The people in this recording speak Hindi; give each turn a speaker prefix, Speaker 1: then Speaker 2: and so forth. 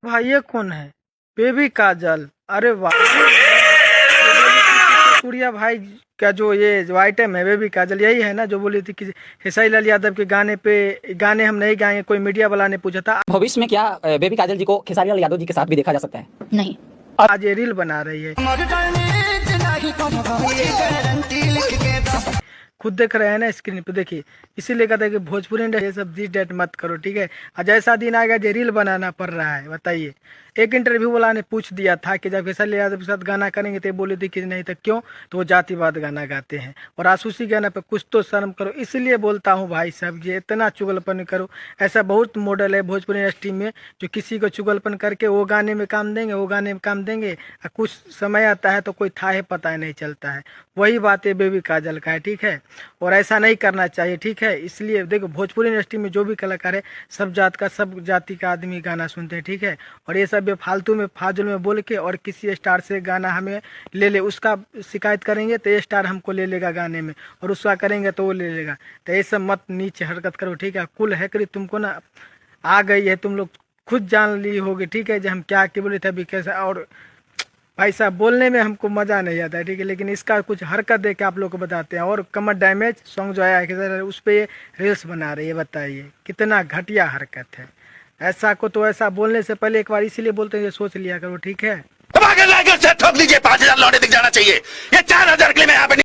Speaker 1: भाई ये कौन है? बेबी काजल, अरे वाह। सूर्या भाई का जो ये जो आइटम है बेबी काजल, यही है ना जो बोली थी कि खेसारी लाल यादव के गाने हम नहीं गाएंगे? कोई मीडिया वाला ने पूछा था।
Speaker 2: भविष्य में क्या बेबी काजल जी को खेसारी लाल यादव जी के साथ भी देखा जा सकता है?
Speaker 3: नहीं।
Speaker 1: आज ये रील बना रही है, खुद देख रहे हैं ना स्क्रीन पे, देखिए। इसीलिए कहते हैं कि भोजपुरी इंडस्ट्री ये सब दिस डेट मत करो, ठीक है। और जैसा दिन आ गया जो रील बनाना पड़ रहा है, बताइए। एक इंटरव्यू वाला ने पूछ दिया था कि जब खेसारी यादव के साथ गाना करेंगे तो बोले थे कि नहीं, तो क्यों? तो वो जातिवाद गाना गाते हैं और आसूसी गाना पे कुछ तो शर्म करो। इसलिए बोलता हूँ भाई साहब, ये इतना चुगलपन करो। ऐसा बहुत मॉडल है भोजपुरी इंडस्ट्री में जो किसी को चुगलपन करके वो गाने में काम देंगे, वो गाने में काम देंगे, और कुछ समय आता है तो कोई था है पता नहीं चलता है। वही बात है बेबी काजल का है, ठीक है। और ऐसा नहीं करना चाहिए, ठीक है। इसलिए देखो भोजपुरी इंडस्ट्री में जो भी कलाकार है सब जात का, सब जाति का आदमी गाना सुनते हैं, ठीक है। और ये सब फालतू में फाजुल में बोल के और किसी स्टार से गाना हमें ले ले, उसका शिकायत करेंगे तो ये स्टार हमको ले लेगा गाने में, और उसका करेंगे तो वो ले लेगा। तो ये सब मत नीचे हरकत करो, ठीक है। कुल हैकरी तुमको ना आ गई है, तुम लोग खुद जान ली होगी, ठीक है। जो हम क्या बोले थे अभी कैसा, और भाई साहब बोलने में हमको मज़ा नहीं आता है, ठीक है। लेकिन इसका कुछ हरकत देख के आप लोग को बताते हैं। और कमर डैमेज सॉन्ग जो आया है उस पर ये रील्स बना रही है, बताइए कितना घटिया हरकत है। ऐसा को तो ऐसा बोलने से पहले एक बार इसीलिए बोलते हैं, ये सोच लिया करो, ठीक है।
Speaker 4: ठोक लीजिए, 5,000 लौटे दिख जाना चाहिए। ये 4,000 के लिए मैं यहाँ पे